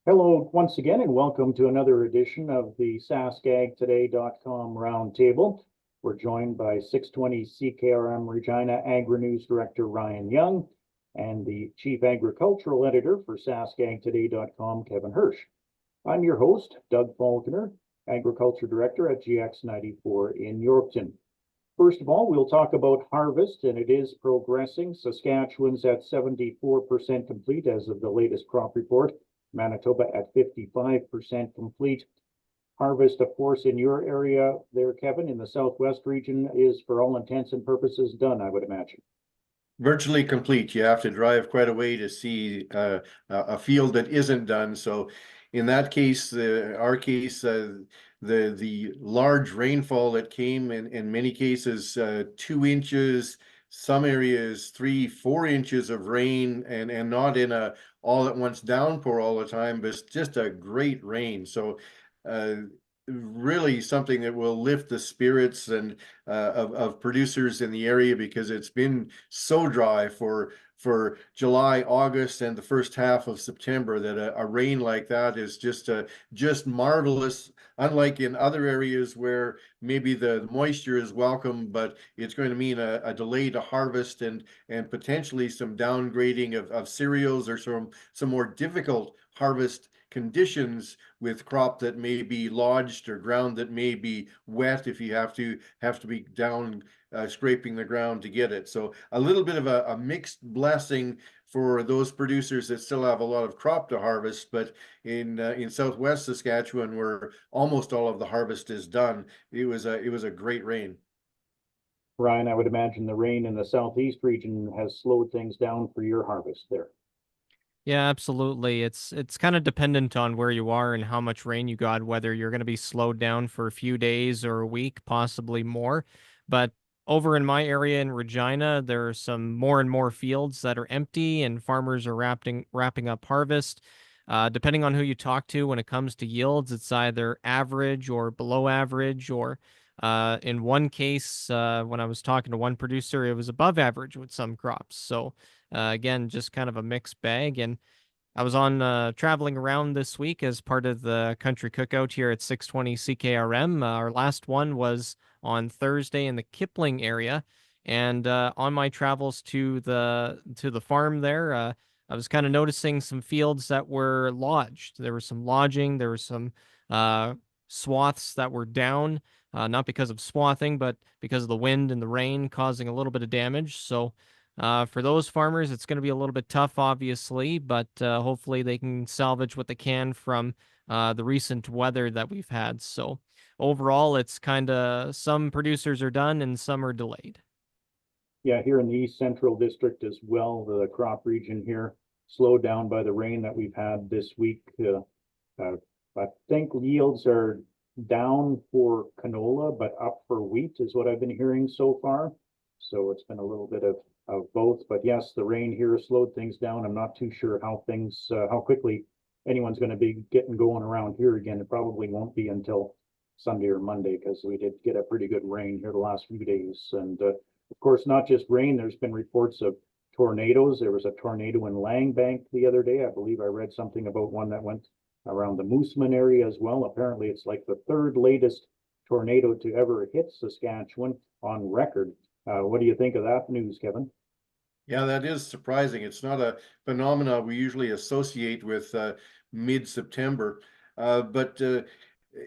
Hello once again, and welcome to another edition of the SaskAgToday.com Roundtable. We're joined by 620 CKRM Regina AgriNews Director Ryan Young and the Chief Agricultural Editor for SaskAgToday.com, Kevin Hursh. I'm your host, Doug Falconer, Agriculture Director at GX94 in Yorkton. First of all, we'll talk about harvest, and it is progressing. Saskatchewan's at 74% complete as of the latest crop report. Manitoba at 55% complete. Harvest, of course, in your area there, Kevin, in the Southwest region is for all intents and purposes done, I would imagine. Virtually complete. You have to drive quite a way to see a field that isn't done. So in that case, our case, the large rainfall that came in many cases 2 inches, some areas 3-4 inches of rain, and not in a all at once downpour all the time, but just a great rain. So really something that will lift the spirits and of producers in the area, because it's been so dry for July, August, and the first half of September, that a rain like that is just marvelous. Unlike in other areas where maybe the moisture is welcome, but it's going to mean a delay to harvest and potentially some downgrading of cereals, or some more difficult harvest conditions with crop that may be lodged or ground that may be wet if you have to be down scraping the ground to get it. So a little bit of a mixed blessing for those producers that still have a lot of crop to harvest. But in Southwest Saskatchewan, where almost all of the harvest is done, it was a great rain. Ryan, I would imagine the rain in the Southeast region has slowed things down for your harvest there. Yeah, absolutely. It's kind of dependent on where you are and how much rain you got, whether you're going to be slowed down for a few days or a week, possibly more. But over in my area in Regina, there are some more and more fields that are empty, and farmers are wrapping up harvest. Depending on who you talk to when it comes to yields, it's either average or below average, or in one case, when I was talking to one producer, it was above average with some crops. So again, just kind of a mixed bag. And I was on traveling around this week as part of the country cookout here at 620 CKRM. Our last one was on Thursday in the Kipling area. And on my travels to the farm there, I was kind of noticing some fields that were lodged. There was some lodging. There were some swaths that were down, not because of swathing, but because of the wind and the rain causing a little bit of damage. So for those farmers, it's going to be a little bit tough, obviously, but hopefully they can salvage what they can from the recent weather that we've had. So overall, it's kind of some producers are done and some are delayed. Yeah, here in the East Central District as well, the crop region here slowed down by the rain that we've had this week. I think yields are down for canola, but up for wheat is what I've been hearing so far. So it's been a little bit of both. But yes, the rain here slowed things down. I'm not too sure how quickly anyone's going to be getting going around here again. It probably won't be until Sunday or Monday, because we did get a pretty good rain here the last few days. And of course, not just rain, there's been reports of tornadoes. There was a tornado in Langbank the other day. I believe I read something about one that went around the Mooseman area as well. Apparently, it's like the third latest tornado to ever hit Saskatchewan on record. What do you think of that news, Kevin? Yeah, that is surprising. It's not a phenomena we usually associate with mid-September. But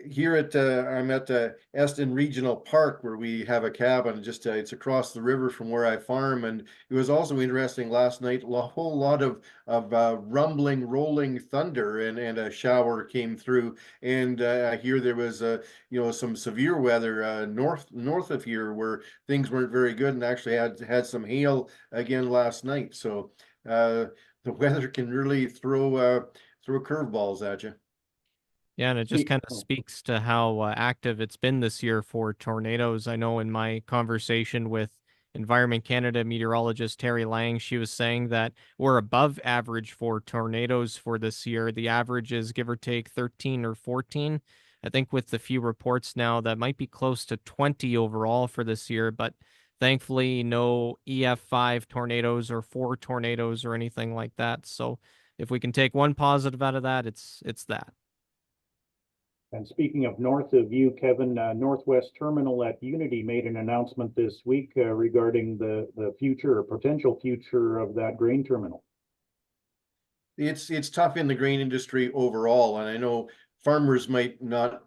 here I'm at Eston Regional Park, where we have a cabin. Just it's across the river from where I farm, and it was also interesting last night. A whole lot of rumbling, rolling thunder, and a shower came through. And I hear there was some severe weather north of here, where things weren't very good, and actually had some hail again last night. So the weather can really throw curveballs at you. Yeah, and it just kind of speaks to how active it's been this year for tornadoes. I know in my conversation with Environment Canada meteorologist Terry Lang, she was saying that we're above average for tornadoes for this year. The average is give or take 13 or 14. I think with the few reports now, that might be close to 20 overall for this year, but thankfully no EF5 tornadoes or 4 tornadoes or anything like that. So if we can take one positive out of that, it's that. And speaking of north of you, Kevin, Northwest Terminal at Unity made an announcement this week regarding the future or potential future of that grain terminal. It's tough in the grain industry overall, and I know farmers might not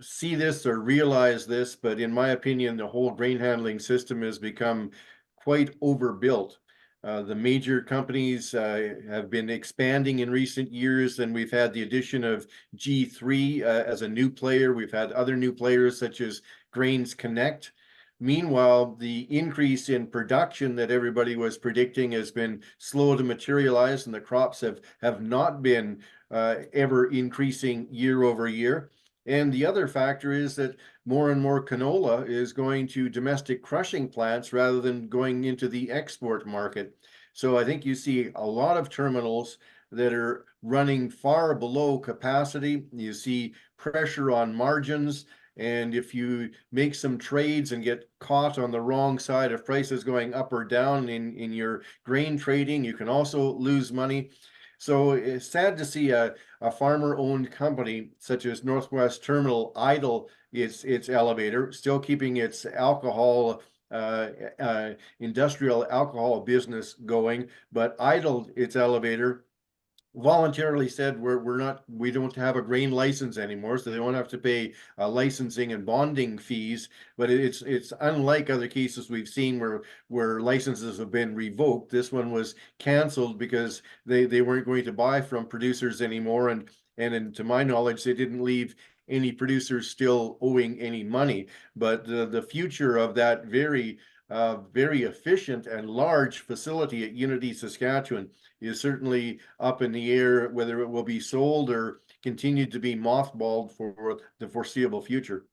see this or realize this, but in my opinion, the whole grain handling system has become quite overbuilt. The major companies have been expanding in recent years, and we've had the addition of G3 as a new player. We've had other new players such as Grains Connect. Meanwhile, the increase in production that everybody was predicting has been slow to materialize, and the crops have not been ever increasing year over year. And the other factor is that more and more canola is going to domestic crushing plants rather than going into the export market. So I think you see a lot of terminals that are running far below capacity. You see pressure on margins. And if you make some trades and get caught on the wrong side of prices going up or down in your grain trading, you can also lose money. So it's sad to see a farmer-owned company such as Northwest Terminal idle its elevator, still keeping its alcohol industrial alcohol business going, but idled its elevator, voluntarily said we don't have a grain license anymore, so they won't have to pay licensing and bonding fees. But it's unlike other cases we've seen where licenses have been revoked. This one was canceled because they weren't going to buy from producers anymore, and to my knowledge, they didn't leave any producers still owing any money. But the future of that very efficient and large facility at Unity, Saskatchewan is certainly up in the air, whether it will be sold or continue to be mothballed for the foreseeable future.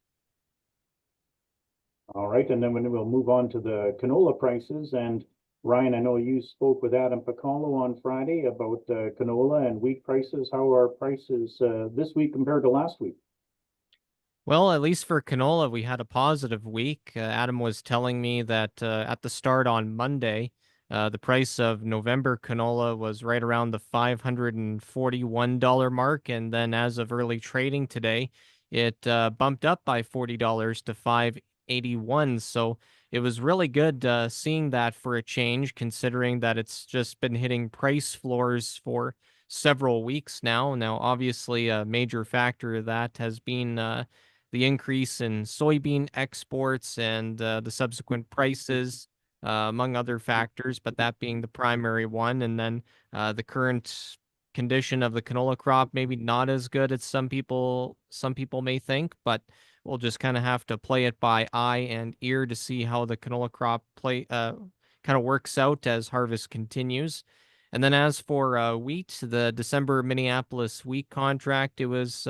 All right, and then we'll move on to the canola prices. And Ryan, I know you spoke with Adam Pacalo on Friday about canola and wheat prices. How are prices this week compared to last week? Well, at least for canola, we had a positive week. Adam was telling me that at the start on Monday, the price of November canola was right around the $541 mark. And then as of early trading today, it bumped up by $40 to $581. So it was really good seeing that for a change, considering that it's just been hitting price floors for several weeks now. Now, obviously, a major factor of that has been the increase in soybean exports and the subsequent prices, among other factors, but that being the primary one. And then the current condition of the canola crop, maybe not as good as some people may think, but we'll just kind of have to play it by eye and ear to see how the canola crop kind of works out as harvest continues. And then as for wheat, the December Minneapolis wheat contract, it was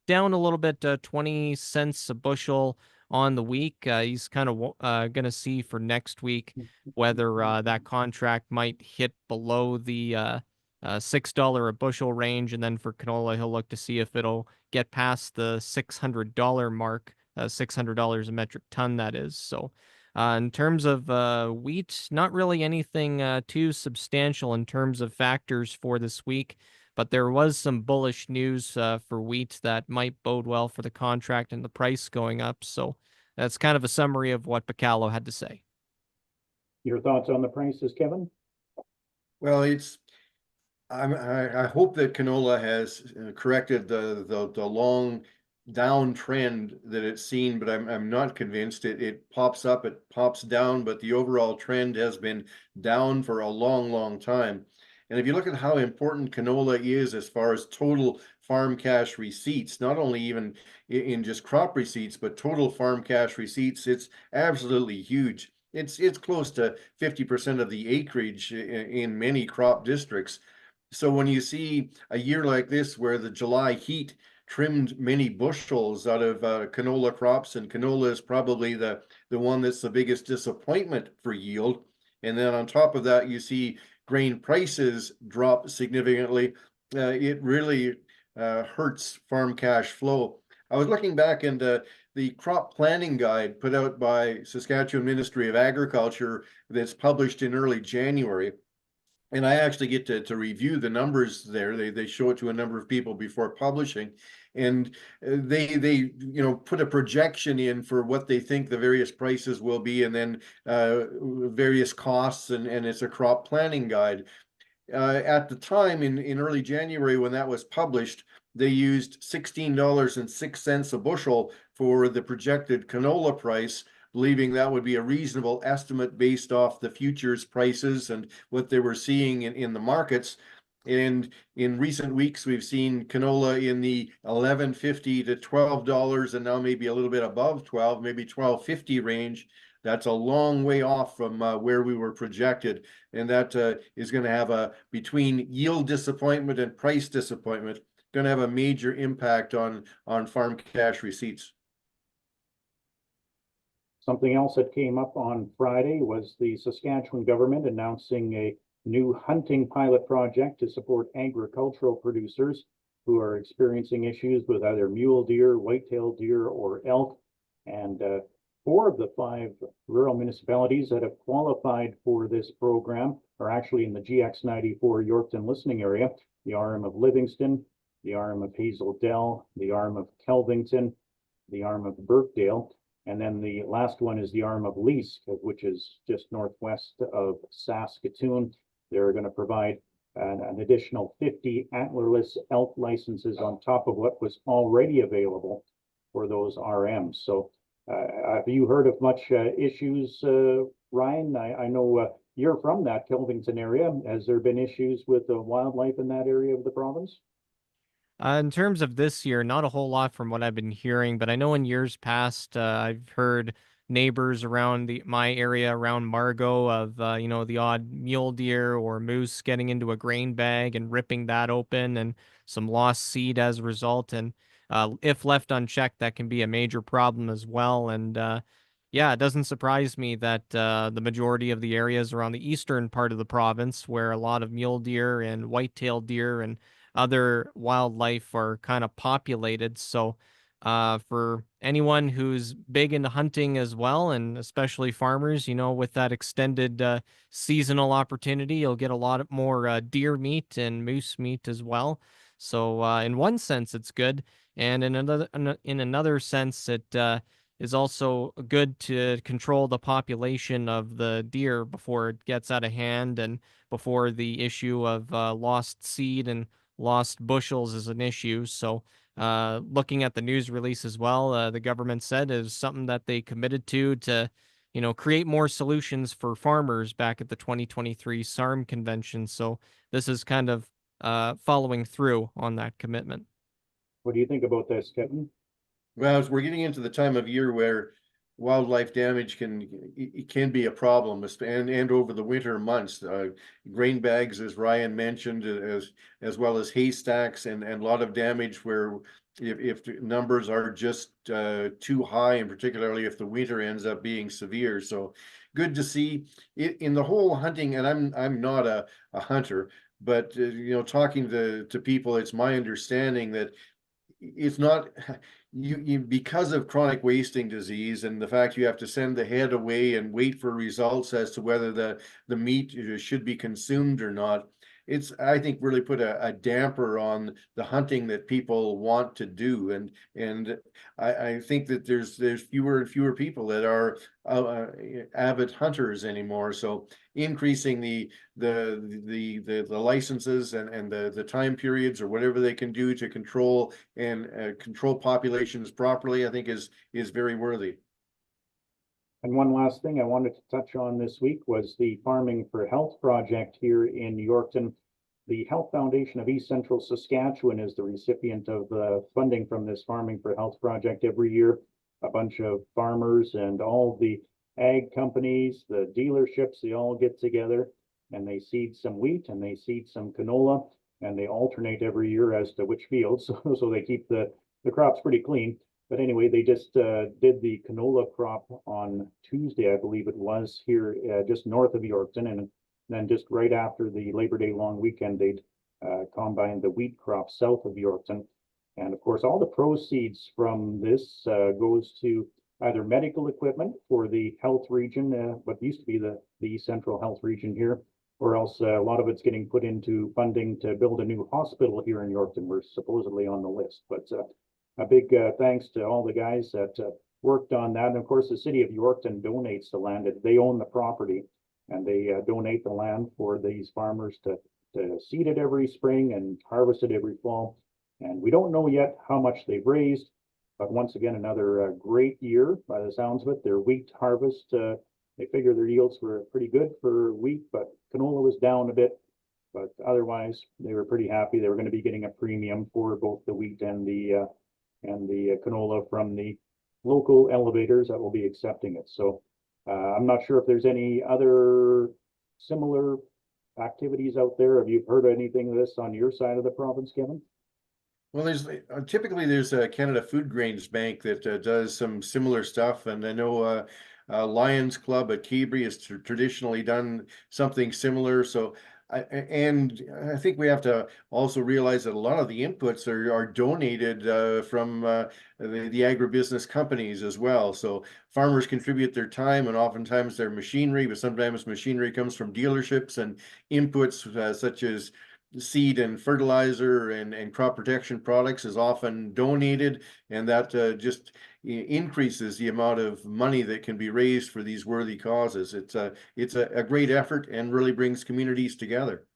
down a little bit, 20 cents a bushel on the week. He's kind of going to see for next week whether that contract might hit below the $6 a bushel range. And then for canola, he'll look to see if it'll get past the $600 mark, $600 a metric ton, that is. So in terms of wheat, not really anything too substantial in terms of factors for this week. But there was some bullish news for wheat that might bode well for the contract and the price going up. So that's kind of a summary of what Pacalo had to say. Your thoughts on the prices, Kevin? Well, I hope that canola has corrected the long downtrend that it's seen, but I'm not convinced. It pops up, it pops down, but the overall trend has been down for a long time. And if you look at how important canola is as far as total farm cash receipts, not only even in just crop receipts, but total farm cash receipts, it's absolutely huge. It's close to 50% of the acreage in many crop districts. So when you see a year like this where the July heat trimmed many bushels out of canola crops, and canola is probably the one that's the biggest disappointment for yield. And then on top of that, you see grain prices drop significantly. It really hurts farm cash flow. I was looking back into the crop planning guide put out by Saskatchewan Ministry of Agriculture that's published in early January. And I actually get to review the numbers there. They show it to a number of people before publishing, and they put a projection in for what they think the various prices will be, and then various costs, and it's a crop planning guide. At the time in early January when that was published, they used $16.06 a bushel for the projected canola price, believing that would be a reasonable estimate based off the futures prices and what they were seeing in the markets. And in recent weeks, we've seen canola in the $11.50 to $12, and now maybe a little bit above 12, maybe $12.50 range. That's a long way off from where we were projected, and that is going to have between yield disappointment and price disappointment, going to have a major impact on farm cash receipts. Something else that came up on Friday was the Saskatchewan government announcing a new hunting pilot project to support agricultural producers who are experiencing issues with either mule deer, white-tailed deer, or elk. And 4 of the 5 rural municipalities that have qualified for this program are actually in the GX 94 Yorkton listening area: the RM of Livingston, the RM of Hazel Dell, the RM of Kelvington, the RM of Burkdale. And then the last one is the arm of Leask, which is just northwest of Saskatoon. They're going to provide an additional 50 antlerless elk licenses on top of what was already available for those RMs. So have you heard of much issues, Ryan? I know you're from that Kelvington area. Has there been issues with the wildlife in that area of the province? In terms of this year, not a whole lot from what I've been hearing, but I know in years past, I've heard neighbors around my area around Margot of the odd mule deer or moose getting into a grain bag and ripping that open, and some lost seed as a result. And if left unchecked, that can be a major problem as well. And yeah, it doesn't surprise me that the majority of the areas around the eastern part of the province, where a lot of mule deer and white-tailed deer and other wildlife are kind of populated. So, for anyone who's big into hunting as well, and especially farmers, with that extended seasonal opportunity, you'll get a lot more deer meat and moose meat as well. So, in one sense, it's good, and in another sense, it is also good to control the population of the deer before it gets out of hand, and before the issue of lost seed and lost bushels is an issue. So, looking at the news release as well, the government said is something that they committed to, create more solutions for farmers back at the 2023 SARM convention. So this is kind of following through on that commitment. What do you think about this, Kevin? Well, as we're getting into the time of year where wildlife damage can be a problem, and over the winter months, grain bags, as Ryan mentioned, as well as haystacks, and a lot of damage where if the numbers are just too high, and particularly if the winter ends up being severe. So good to see it in the whole hunting. And I'm not a hunter, but talking to people, it's my understanding that it's not you because of chronic wasting disease and the fact you have to send the head away and wait for results as to whether the meat should be consumed or not. It's, I think, really put a damper on the hunting that people want to do, and I think that there's fewer and fewer people that are avid hunters anymore. So increasing the licenses and the time periods or whatever they can do to control populations properly, I think is very worthy. And one last thing I wanted to touch on this week was the Farming for Health project here in Yorkton. The Health Foundation of East Central Saskatchewan is the recipient of funding from this Farming for Health project every year. A bunch of farmers and all the ag companies, the dealerships, they all get together and they seed some wheat and they seed some canola, and they alternate every year as to which fields, so they keep the crops pretty clean. But anyway, they just did the canola crop on Tuesday, I believe it was, here just north of Yorkton, and then just right after the Labor Day long weekend, they'd combined the wheat crop south of Yorkton. And of course, all the proceeds from this goes to either medical equipment for the health region, what used to be the East Central Health Region here, or else a lot of it's getting put into funding to build a new hospital here in Yorkton. We're supposedly on the list, but a big thanks to all the guys that worked on that. And of course, the city of Yorkton donates the land. They own the property, and they donate the land for these farmers to seed it every spring and harvest it every fall. And we don't know yet how much they've raised, but once again, another great year by the sounds of it. Their wheat harvest, they figure their yields were pretty good for wheat, but canola was down a bit. But otherwise, they were pretty happy. They were going to be getting a premium for both the wheat and the canola from the local elevators that will be accepting it. So I'm not sure if there's any other similar activities out there. Have you heard anything of this on your side of the province, Kevin? Well, there's typically there's a Canada Food Grains Bank that does some similar stuff, and I know Lions Club at Cabri has traditionally done something similar. So, I think we have to also realize that a lot of the inputs are donated from the agribusiness companies as well. So farmers contribute their time and oftentimes their machinery, but sometimes machinery comes from dealerships, and inputs such as seed and fertilizer and crop protection products is often donated, and that just increases the amount of money that can be raised for these worthy causes. It's a great effort and really brings communities together.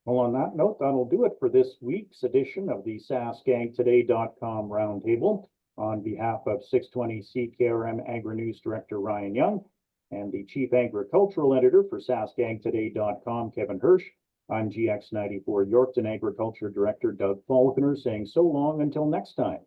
Well, on that note, that'll do it for this week's edition of the SaskAgToday.com Roundtable. On behalf of 620 CKRM AgriNews Director Ryan Young and the Chief Agricultural Editor for SaskAgToday.com, Kevin Hursh, I'm GX94 Yorkton Agriculture Director Doug Falconer saying so long until next time.